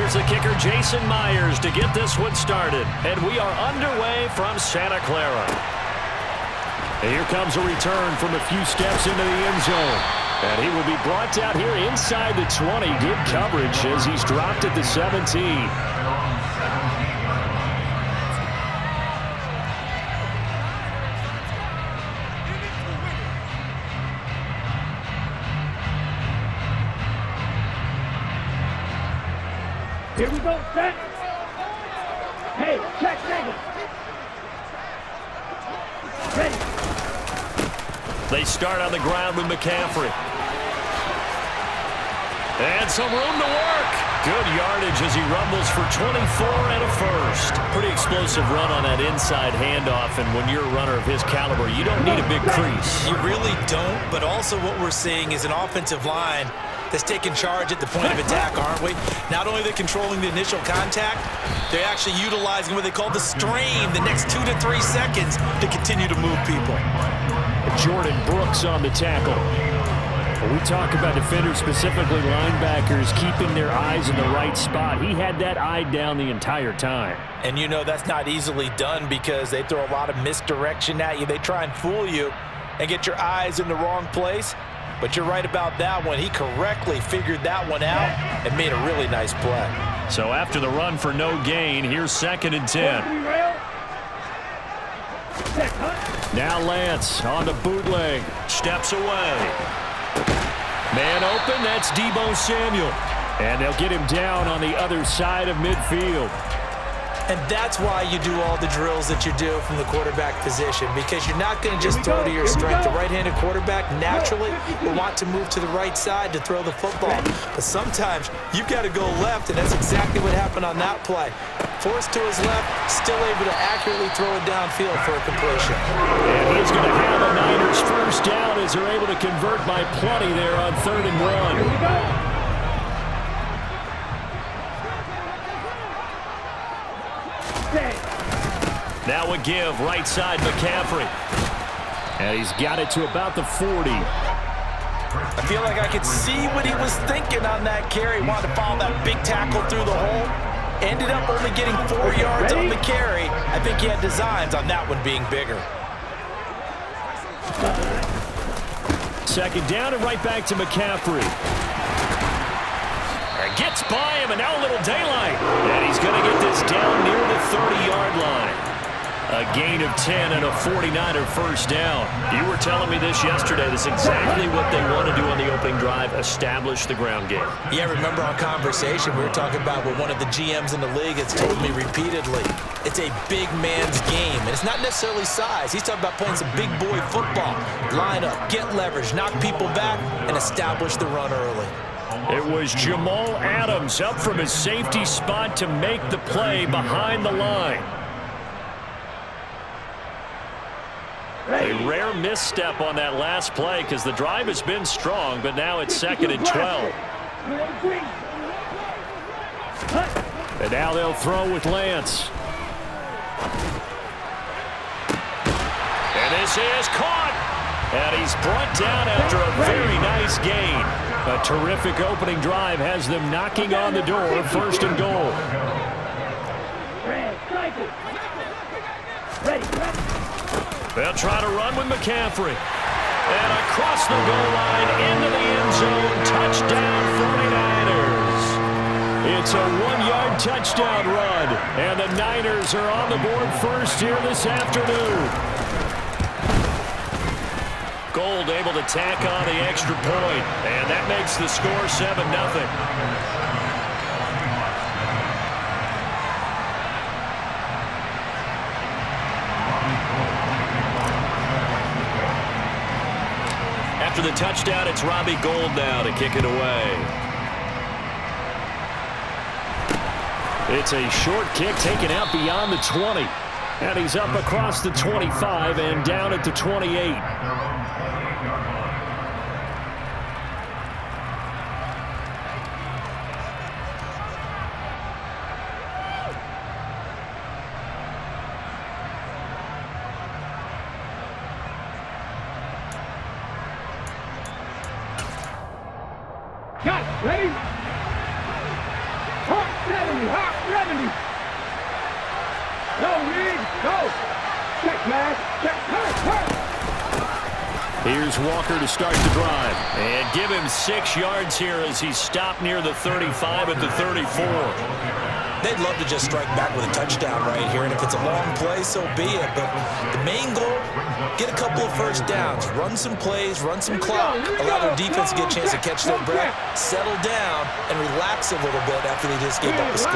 Here's the kicker, Jason Myers, to get this one started. And we are underway from Santa Clara. And here comes a return from a few steps into the end zone. And he will be brought down here inside the 20. Good coverage as he's dropped at the 17. Here we go, set. Hey, check, second. Ready. They start on the ground with McCaffrey. And some room to work. Good yardage as he rumbles for 24 and a first. Pretty explosive run on that inside handoff, and when you're a runner of his caliber, you don't need a big crease. You really don't, but also what we're seeing is an offensive line that's taking charge at the point of attack, aren't we? Not only are they controlling the initial contact, they're actually utilizing what they call the strain, the next 2 to 3 seconds, to continue to move people. Jordan Brooks on the tackle. When we talk about defenders, specifically linebackers, keeping their eyes in the right spot, he had that eye down the entire time. And you know that's not easily done because they throw a lot of misdirection at you. They try and fool you and get your eyes in the wrong place. But you're right about that one. He correctly figured that one out and made a really nice play. So after the run for no gain, here's 2nd and 10. Now Lance on the bootleg. Steps away. Man open, that's Deebo Samuel. And they'll get him down on the other side of midfield. And that's why you do all the drills that you do from the quarterback position, because you're not going to just throw to your strength. The right-handed quarterback naturally will want to move to the right side to throw the football. But sometimes you've got to go left, and that's exactly what happened on that play. Forced to his left, still able to accurately throw it downfield for a completion. And he's going to have a Niners first down as they're able to convert by plenty there on 3rd and 1. Here we go. Now a give, right side McCaffrey. And he's got it to about the 40. I feel like I could see what he was thinking on that carry. Wanted to follow that big tackle through the hole. Ended up only getting 4 yards on the carry. I think he had designs on that one being bigger. 2nd down and right back to McCaffrey. Gets by him, and now a little daylight. And he's going to get this down near the 30-yard line. A gain of 10 and a 49er first down. You were telling me this yesterday. This is exactly what they want to do on the opening drive, establish the ground game. Yeah, remember our conversation we were talking about what one of the GMs in the league has told me repeatedly. It's a big man's game, and it's not necessarily size. He's talking about playing some big boy football. Line up, get leverage, knock people back, and establish the run early. It was Jamal Adams up from his safety spot to make the play behind the line. A rare misstep on that last play because the drive has been strong, but now it's 2nd and 12. And now they'll throw with Lance. And this is caught. And he's brought down after a very nice gain. A terrific opening drive has them knocking on the door, 1st and goal. They'll try to run with McCaffrey. And across the goal line into the end zone. Touchdown 49ers. It's a 1-yard touchdown run. And the Niners are on the board first here this afternoon. Gold able to tack on the extra point, and that makes the score 7-0. After the touchdown, it's Robbie Gould now to kick it away. It's a short kick taken out beyond the 20. And he's up across the 25 and down at the 28. Got it. Ready? Hot, set. Randy. Go, Reed. Go. Check, man. Check. Hurt. Here's Walker to start the drive. And give him 6 yards here as he's stopped near the 35 at the 34. They'd love to just strike back with a touchdown right here, and if it's a long play, so be it. But the main goal, get a couple of first downs, run some plays, run some clock, allow their defense to get a chance to catch their breath, settle down, and relax a little bit after they just gave up a score.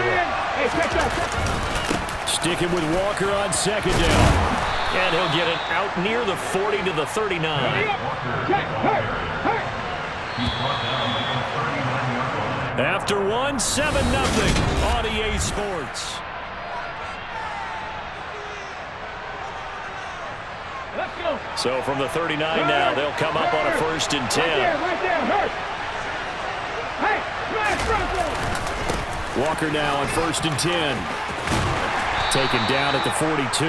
Sticking with Walker on second down. And he'll get it out near the 40 to the 39. After one, 7-0 on EA Sports. Let's go. So from the 39 now, they'll come up on a 1st and 10. Right there, hurt. Hey, smash front. Walker now on 1st and 10. Taken down at the 42.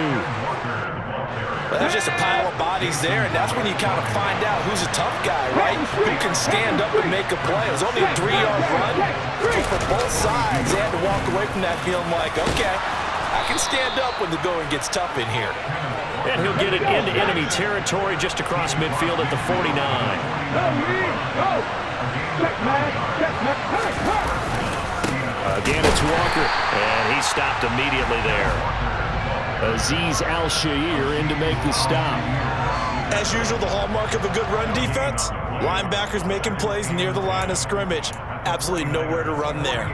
Well, there's just a pile of bodies there, and that's when you kind of find out who's a tough guy, right? Who can stand up and make a play. It was only a 3-yard run, but for both sides, they had to walk away from that feeling like, okay, I can stand up when the going gets tough in here. And he'll get it into enemy territory just across midfield at the 49. Again, it's Walker, and he stopped immediately there. Azeez Al-Shaair in to make the stop. As usual, the hallmark of a good run defense, linebackers making plays near the line of scrimmage. Absolutely nowhere to run there.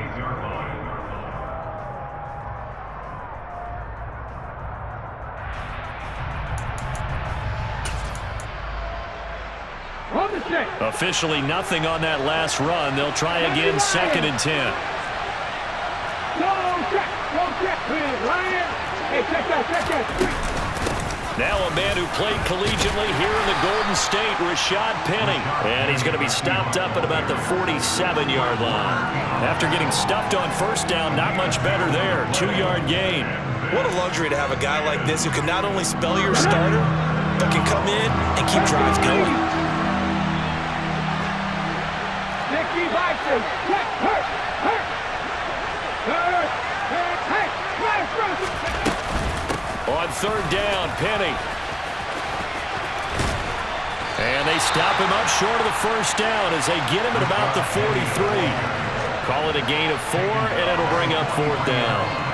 Officially nothing on that last run. They'll try again 2nd and 10. Now a man who played collegiately here in the Golden State, Rashad Penny. And he's going to be stopped up at about the 47-yard line. After getting stuffed on 1st down, not much better there. 2-yard gain. What a luxury to have a guy like this who can not only spell your starter, but can come in and keep drives going. On 3rd down, Penny. And they stop him up short of the 1st down as they get him at about the 43. Call it a gain of 4, and it'll bring up 4th down.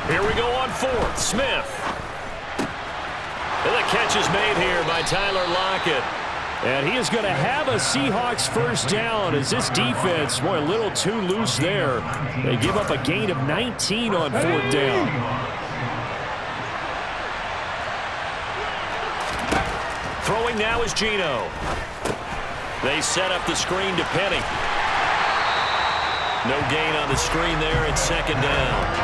Here we go on 4th. Smith. And the catch is made here by Tyler Lockett. And he is going to have a Seahawks 1st down as this defense, boy, a little too loose there. They give up a gain of 19 on 4th down. Throwing now is Geno. They set up the screen to Penny. No gain on the screen there at 2nd down.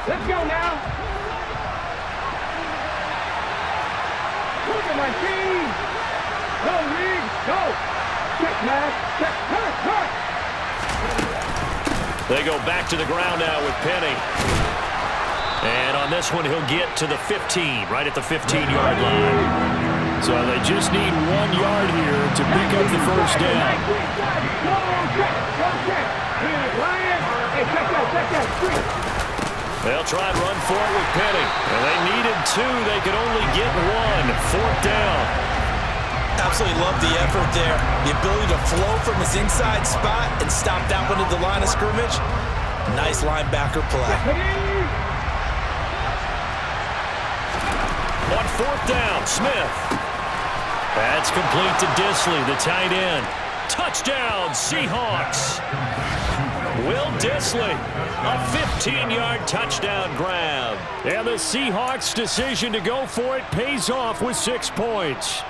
Let's go now. Look at my team. Go, Reed. Go. Check, man. Check. Hurt. They go back to the ground now with Penny. And on this one, he'll get to the 15, right at the 15-yard line. So they just need 1 yard here to pick up the 1st down. They'll try and run for it with Penny. And they needed 2. They could only get 1. 4th down. Absolutely love the effort there. The ability to flow from his inside spot and stop that one at the line of scrimmage. Nice linebacker play. On 4th down, Smith. That's complete to Disley, the tight end. Touchdown, Seahawks. Will Dissly, a 15-yard touchdown grab. And the Seahawks' decision to go for it pays off with 6 points.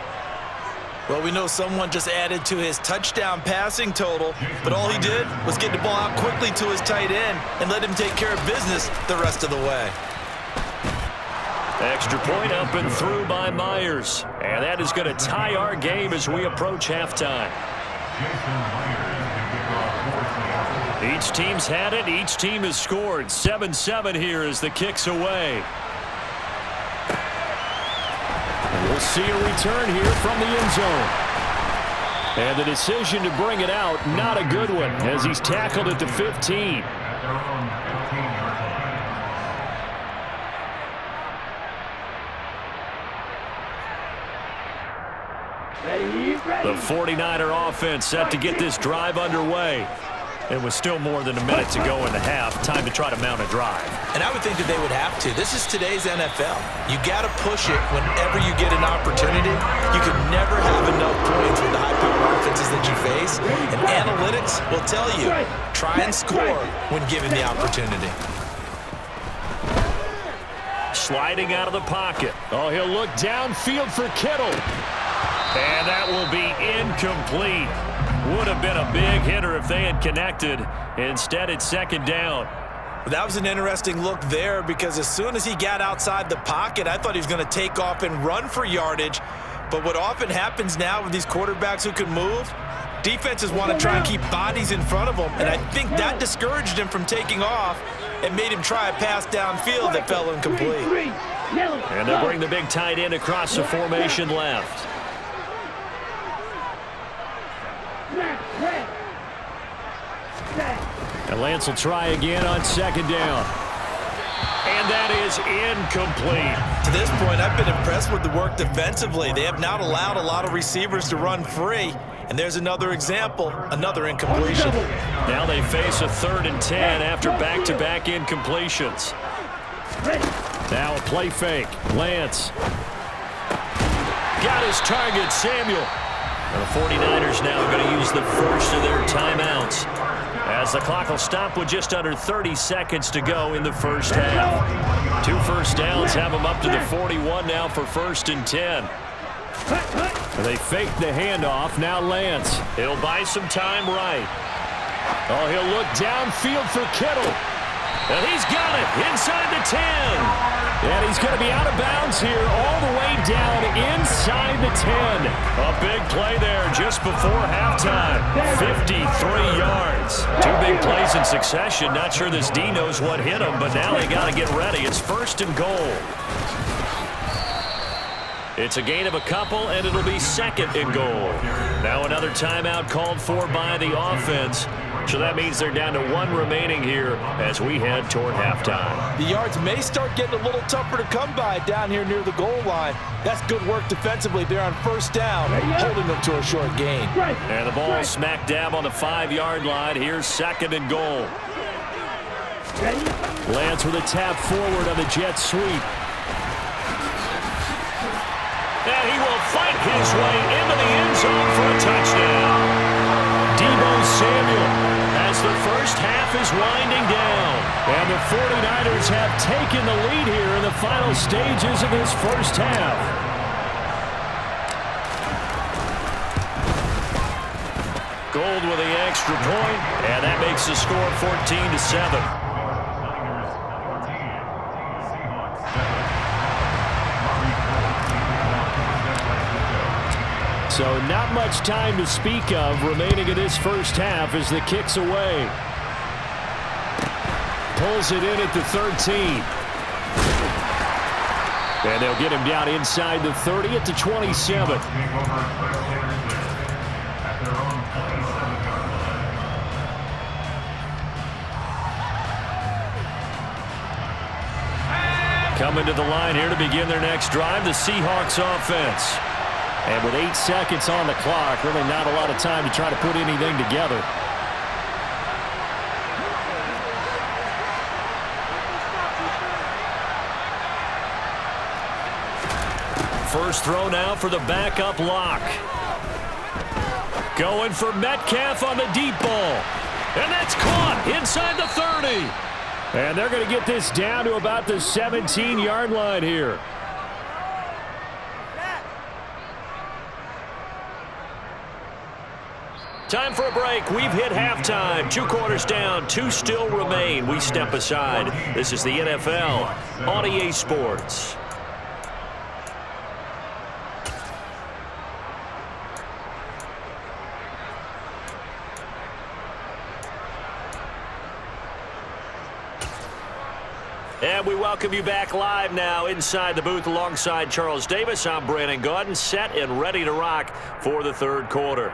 Well, we know someone just added to his touchdown passing total, but all he did was get the ball out quickly to his tight end and let him take care of business the rest of the way. Extra point up and through by Myers. And that is going to tie our game as we approach halftime. Each team's had it. Each team has scored. 7-7 here as the kick's away. And we'll see a return here from the end zone. And the decision to bring it out, not a good one, as he's tackled at the 15. The 49er offense set to get this drive underway. It was still more than a minute to go in the half. Time to try to mount a drive. And I would think that they would have to. This is today's NFL. You got to push it whenever you get an opportunity. You can never have enough points with the high-powered offenses that you face. And analytics will tell you, try and score when given the opportunity. Sliding out of the pocket. Oh, he'll look downfield for Kittle. And that will be incomplete. Would have been a big hitter if they had connected. Instead, it's second down. That was an interesting look there because as soon as he got outside the pocket, I thought he was going to take off and run for yardage. But what often happens now with these quarterbacks who can move, defenses want to try and keep bodies in front of them. And I think that discouraged him from taking off and made him try a pass downfield that fell incomplete. And they'll bring the big tight end across the formation left. And Lance will try again on second down. And that is incomplete. To this point, I've been impressed with the work defensively. They have not allowed a lot of receivers to run free. And there's another example, another incompletion. Now they face a 3rd and 10 after back-to-back incompletions. Now a play fake. Lance. Got his target, Samuel. And the 49ers now going to use the first of their timeouts, as the clock will stop with just under 30 seconds to go in the first half. 2 first downs have them up to the 41 now for 1st and 10. They fake the handoff. Now Lance. He'll buy some time right. Oh, he'll look downfield for Kittle. And he's got it inside the 10. And he's going to be out of bounds here all the way down inside the 10. A big play there just before halftime. 53 yards. 2 big plays in succession. Not sure this D knows what hit him, but now they got to get ready. It's 1st and goal. It's a gain of a couple, and it'll be 2nd and goal. Now another timeout called for by the offense. So that means they're down to 1 remaining here as we head toward halftime. The yards may start getting a little tougher to come by down here near the goal line. That's good work defensively there on 1st down, holding them to a short gain. And the ball smack dab on the 5-yard line. Here's 2nd and goal. Lance with a tap forward on the jet sweep. And he will fight his way into the end zone for a touchdown. Deebo Samuel, as the first half is winding down. And the 49ers have taken the lead here in the final stages of this first half. Gold with the extra point, and that makes the score 14-7. So not much time to speak of remaining in this first half as the kick's away. Pulls it in at the 13. And they'll get him down inside the 30 at the 27. Coming to the line here to begin their next drive, the Seahawks offense. And with 8 seconds on the clock, really not a lot of time to try to put anything together. First throw now for the backup lock. Going for Metcalf on the deep ball. And that's caught inside the 30. And they're going to get this down to about the 17-yard line here. Time for a break. We've hit halftime. 2 quarters down. 2 still remain. We step aside. This is the NFL on EA Sports. And we welcome you back live now inside the booth alongside Charles Davis. I'm Brandon Gaudin, set and ready to rock for the third quarter.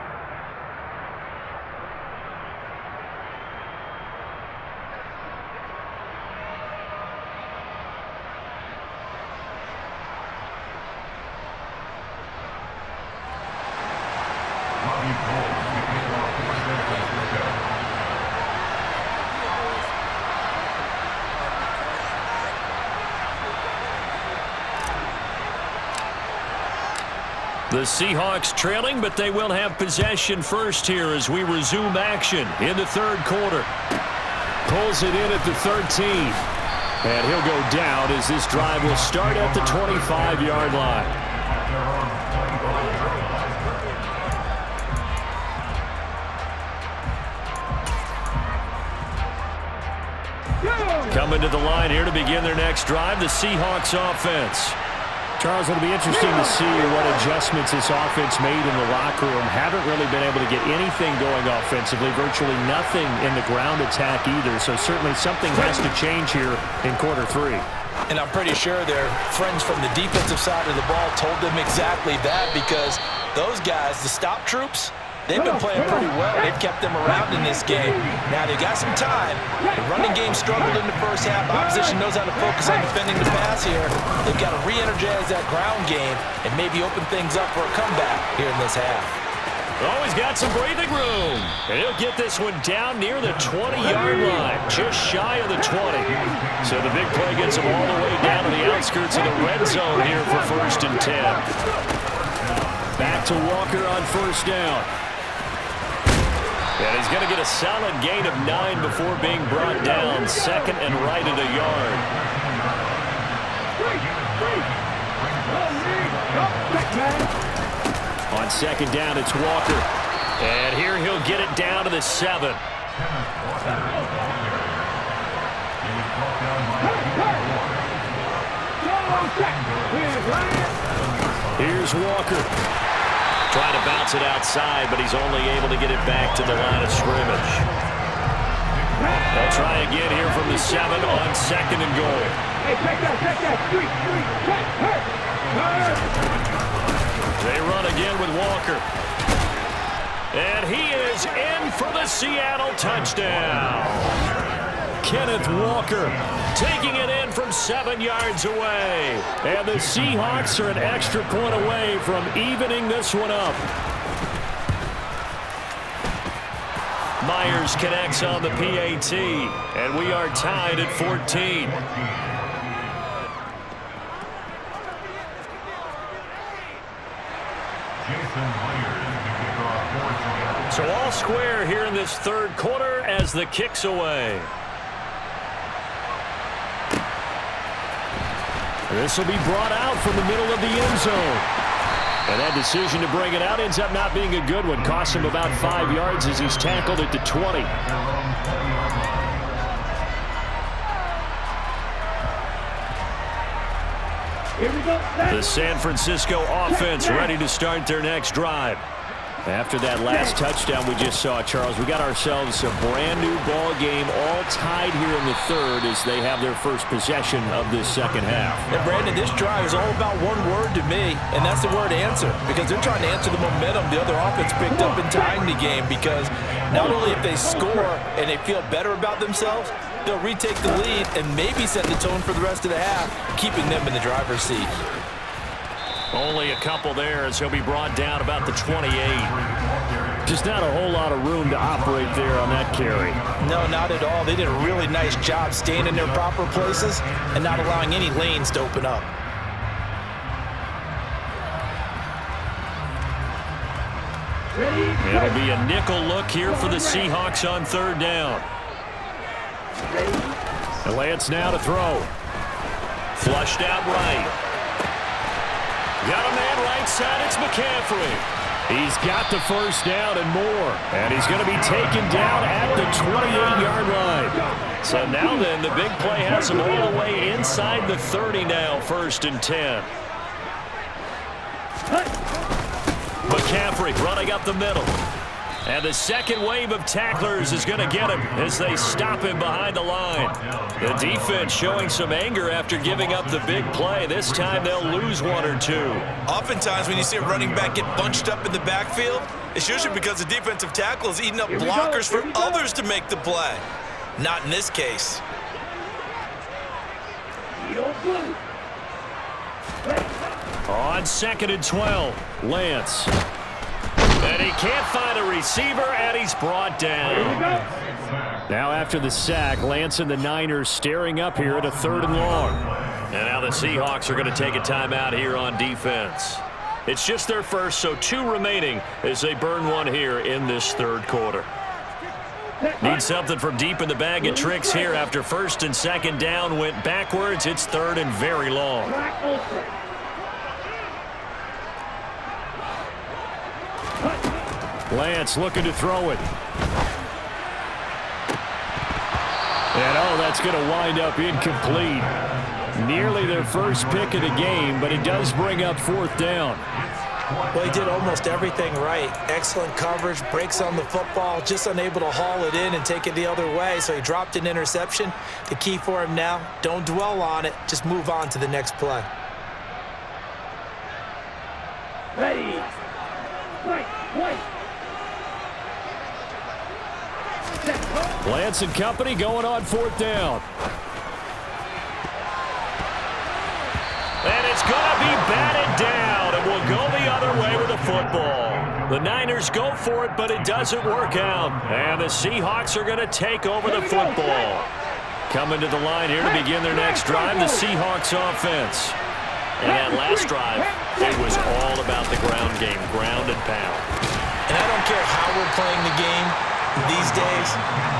The Seahawks trailing, but they will have possession first here as we resume action in the third quarter. Pulls it in at the 13. And he'll go down as this drive will start at the 25-yard line. Coming to the line here to begin their next drive, the Seahawks offense. Charles, it'll be interesting to see what adjustments this offense made in the locker room. Haven't really been able to get anything going offensively, virtually nothing in the ground attack either. So certainly something has to change here in quarter 3. And I'm pretty sure their friends from the defensive side of the ball told them exactly that, because those guys, the stop troops, they've been playing pretty well. They've kept them around in this game. Now they've got some time. The running game struggled in the first half. Opposition knows how to focus on defending the pass here. They've got to re-energize that ground game and maybe open things up for a comeback here in this half. Oh, he's got some breathing room. And he'll get this one down near the 20-yard line, just shy of the 20. So the big play gets him all the way down to the outskirts of the red zone here for 1st and 10. Back to Walker on 1st down. And he's going to get a solid gain of 9 before being brought down. 2nd and right at a yard. On 2nd down, it's Walker. And here he'll get it down to the 7. Here's Walker. Trying to bounce it outside, but he's only able to get it back to the line of scrimmage. They'll try again here from the 7 on 2nd and goal. They run again with Walker. And he is in for the Seattle touchdown. Kenneth Walker taking it in from 7 yards away. And the Seahawks are an extra point away from evening this one up. Myers connects on the PAT, and we are tied at 14. So all square here in this third quarter as the kick's away. This will be brought out from the middle of the end zone. And that decision to bring it out ends up not being a good one. Costs him about 5 yards as he's tackled at the 20. Here we go. The San Francisco offense ready to start their next drive. After that last touchdown we just saw, Charles, we got ourselves a brand-new ball game, all tied here in the third as they have their first possession of this second half. And, Brandon, this drive is all about one word to me, and that's the word answer, because they're trying to answer the momentum the other offense picked up in tying the game, because not only if they score and they feel better about themselves, they'll retake the lead and maybe set the tone for the rest of the half, keeping them in the driver's seat. Only a couple there as he'll be brought down about the 28. Just not a whole lot of room to operate there on that carry. No, not at all. They did a really nice job staying in their proper places and not allowing any lanes to open up. It'll be a nickel look here for the Seahawks on third down. And Lance now to throw. Flushed out right. Got a man right side. It's McCaffrey. He's got the first down and more. And he's going to be taken down at the 28-yard line. So now then, the big play has him all the way inside the 30 now, 1st and 10. McCaffrey running up the middle. And the second wave of tacklers is going to get him as they stop him behind the line. The defense showing some anger after giving up the big play. This time they'll lose 1 or 2. Oftentimes when you see a running back get bunched up in the backfield, it's usually because the defensive tackle is eating up blockers for others to make the play. Not in this case. On 2nd and 12, Lance. And he can't find a receiver, and he's brought down. Now after the sack, Lance and the Niners staring up here at a 3rd and long. And now the Seahawks are going to take a timeout here on defense. It's just their first, so 2 remaining as they burn 1 here in this 3rd quarter. Need something from deep in the bag of tricks here after 1st and 2nd down went backwards. It's 3rd and very long. Lance looking to throw it. And that's going to wind up incomplete. Nearly their first pick of the game, but it does bring up 4th down. Well, he did almost everything right. Excellent coverage, breaks on the football, just unable to haul it in and take it the other way, so he dropped an interception. The key for him now, don't dwell on it, just move on to the next play. Ready. Right. Lance and company going on 4th down. And it's going to be batted down, and we'll go the other way with the football. The Niners go for it, but it doesn't work out. And the Seahawks are going to take over the football. Coming to the line here to begin their next drive, the Seahawks offense. And that last drive, it was all about the ground game, ground and pound. And I don't care how we're playing the game these days,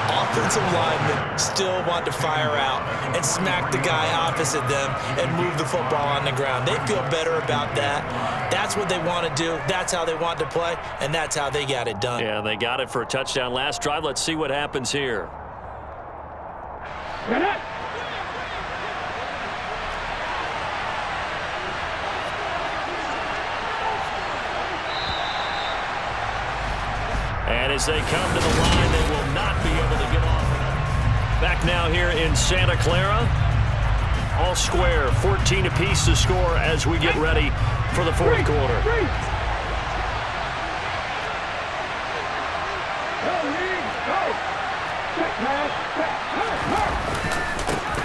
offensive linemen still want to fire out and smack the guy opposite them and move the football on the ground. They feel better about that. That's what they want to do. That's how they want to play, and that's how they got it done. Yeah, they got it for a touchdown last drive. Let's see what happens here. And as they come to the line, they will not be able to get off. Back now here in Santa Clara. All square, 14 apiece to score as we get ready for the 4th quarter.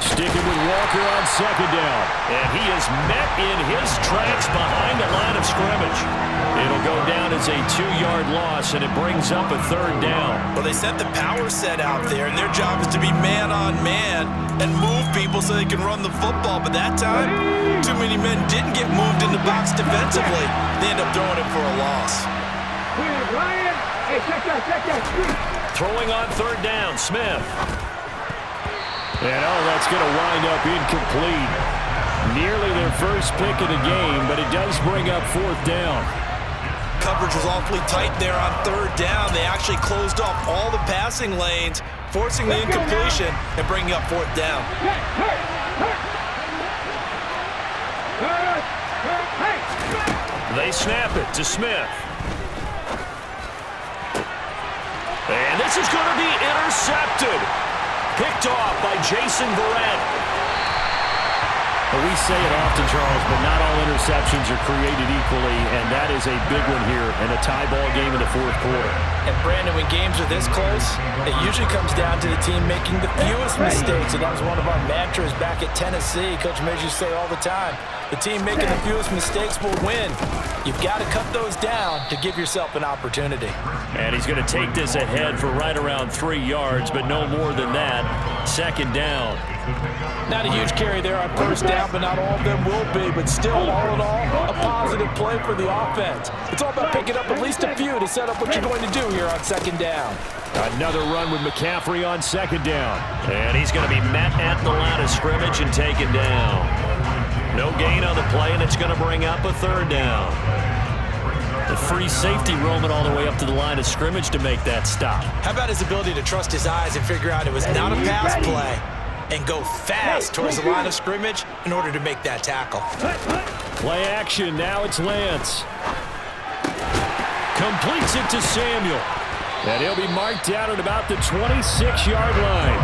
Sticking with Walker on 2nd down. And he is met in his tracks behind the line of scrimmage. It'll go down as a 2-yard loss, and it brings up a 3rd down. Well, they sent the power set out there, and their job is to be man-on-man and move people so they can run the football. But that time, too many men didn't get moved in the box defensively. They end up throwing it for a loss. Throwing on 3rd down, Smith. And that's going to wind up incomplete. Nearly their first pick of the game, but it does bring up 4th down. Coverage was awfully tight there on 3rd down. They actually closed off all the passing lanes, forcing the incompletion and bringing up 4th down. They snap it to Smith. And this is going to be intercepted. Picked off by Jason Verrett. We say it often, Charles, but not all interceptions are created equally, and that is a big one here in a tie ball game in the 4th quarter. And Brandon, when games are this close, it usually comes down to the team making the fewest mistakes. And that was one of our mantras back at Tennessee. Coach Midge used to say all the time, the team making the fewest mistakes will win. You've got to cut those down to give yourself an opportunity. And he's going to take this ahead for right around 3 yards, but no more than that. 2nd down. Not a huge carry there on first down, but not all of them will be. But still, all in all, a positive play for the offense. It's all about picking up at least a few to set up what you're going to do here on second down. Another run with McCaffrey on second down. And he's going to be met at the line of scrimmage and taken down. No gain on the play, and it's going to bring up a third down. The free safety roaming all the way up to the line of scrimmage to make that stop. How about his ability to trust his eyes and figure out it was not a pass play and go fast towards the line of scrimmage in order to make that tackle. Play action. Now it's Lance. Completes it to Samuel. And he'll be marked down at about the 26-yard line.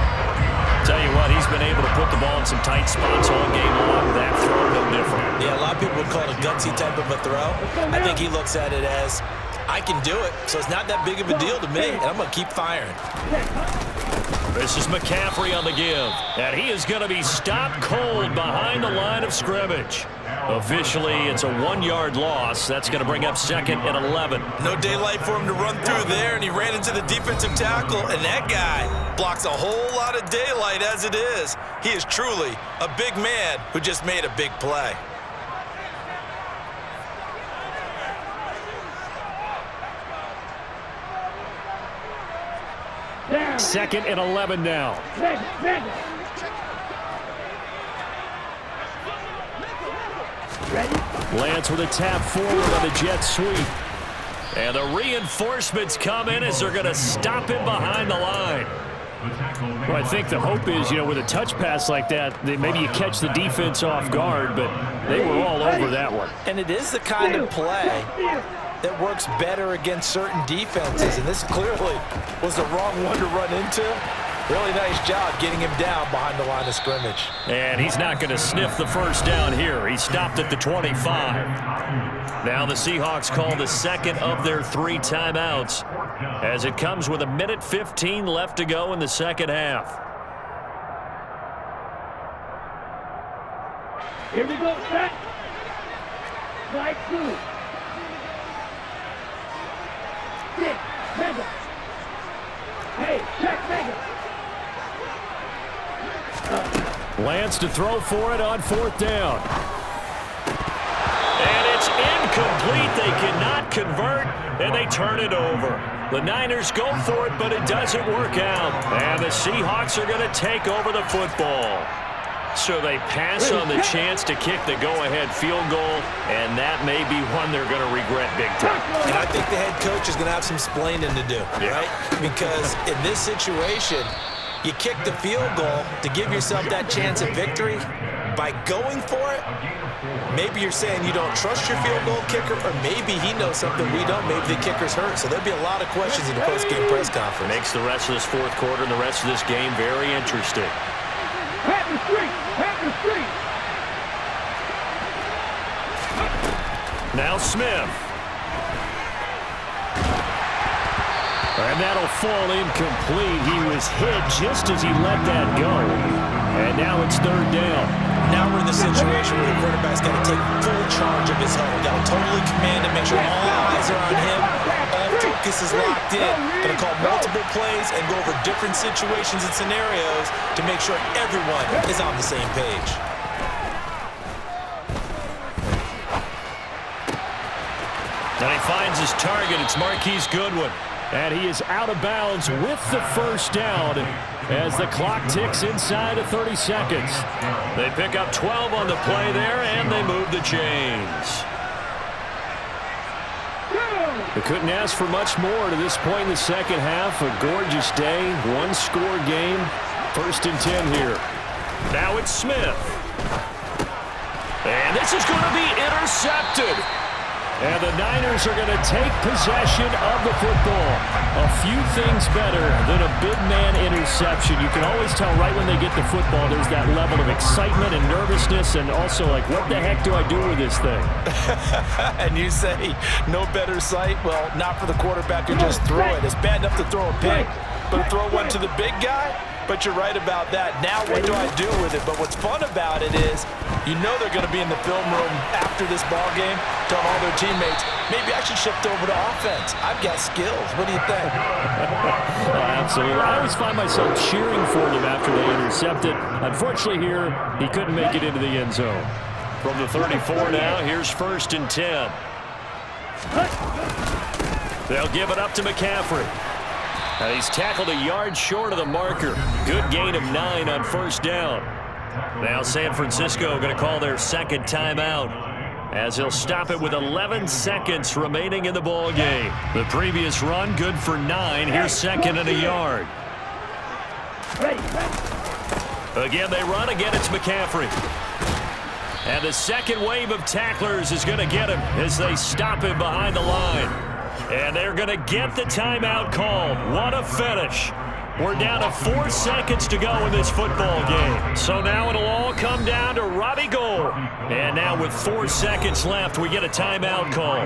Tell you what, he's been able to put the ball in some tight spots all game long. That throw, no different. Yeah, a lot of people would call it a gutsy type of a throw. I think he looks at it as, I can do it, so it's not that big of a deal to me, and I'm going to keep firing. This is McCaffrey on the give, and he is going to be stopped cold behind the line of scrimmage. Officially, it's a 1-yard loss. That's going to bring up second and 11. No daylight for him to run through there, and he ran into the defensive tackle, and that guy blocks a whole lot of daylight as it is. He is truly a big man who just made a big play. Second and 11 now. Lance with a tap forward on the jet sweep. And the reinforcements come in as they're going to stop him behind the line. Well, I think the hope is, with a touch pass like that, maybe you catch the defense off guard, but they were all over that one. And it is the kind of play that works better against certain defenses, and this clearly was the wrong one to run into. Really nice job getting him down behind the line of scrimmage. And he's not going to sniff the first down here. He stopped at the 25. Now the Seahawks call the second of their 3 timeouts as it comes with 1:15 left to go in the second half. Here we go, set. Right through. Six, mega. Hey, check mega. Lance to throw for it on 4th down. And it's incomplete. They cannot convert, and they turn it over. The Niners go for it, but it doesn't work out. And the Seahawks are going to take over the football. So they pass on the chance to kick the go-ahead field goal, and that may be one they're going to regret big time. And I think the head coach is going to have some splaining to do, right? Because in this situation, you kick the field goal to give yourself that chance at victory. By going for it, maybe you're saying you don't trust your field goal kicker, or maybe he knows something we don't. Maybe the kicker's hurt. So there'll be a lot of questions in the post-game press conference. Makes the rest of this 4th quarter and the rest of this game very interesting. Pat the street! Pat the street! Now Smith. And that'll fall incomplete. He was hit just as he let that go. And now it's 3rd down. Now we're in the situation where the quarterback's got to take full charge of his huddle. Got to totally command it, make sure all eyes are on him. All focus is locked in. Going to call multiple plays and go over different situations and scenarios to make sure everyone is on the same page. And he finds his target. It's Marquise Goodwin. And he is out of bounds with the first down as the clock ticks inside of 30 seconds. They pick up 12 on the play there, and they move the chains. They couldn't ask for much more to this point in the second half. A gorgeous day, 1-score game. 1st and 10 here. Now it's Smith. And this is going to be intercepted. And the Niners are going to take possession of the football. A few things better than a big man interception. You can always tell right when they get the football, there's that level of excitement and nervousness, and also like, what the heck do I do with this thing? And you say, no better sight? Well, not for the quarterback to just throw it. It's bad enough to throw a pick, but to throw one to the big guy, But you're right about that. Now what do I do with it? But what's fun about it is you know they're going to be in the film room after this ball game telling all their teammates, maybe I should shift over to offense. I've got skills. What do you think? Absolutely. I always find myself cheering for them after they intercept it. Unfortunately here, he couldn't make it into the end zone. From the 34 now, here's 1st and 10. They'll give it up to McCaffrey. He's tackled a yard short of the marker. Good gain of 9 on 1st down. Now San Francisco going to call their second timeout, as he'll stop it with 11 seconds remaining in the ball game. The previous run good for 9. Here's 2nd and a yard. Again, they run. Again, it's McCaffrey. And the second wave of tacklers is going to get him as they stop him behind the line. And they're going to get the timeout called. What a finish. We're down to 4 seconds to go in this football game. So now it'll all come down to Robbie Gould. And now with 4 seconds left, we get a timeout call.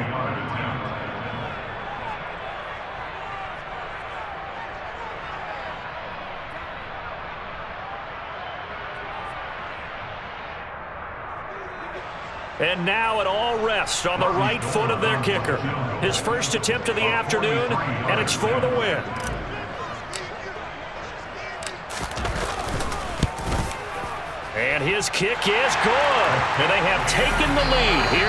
And now it all rests on the right foot of their kicker. His first attempt of the afternoon, and it's for the win. And his kick is good. And they have taken the lead here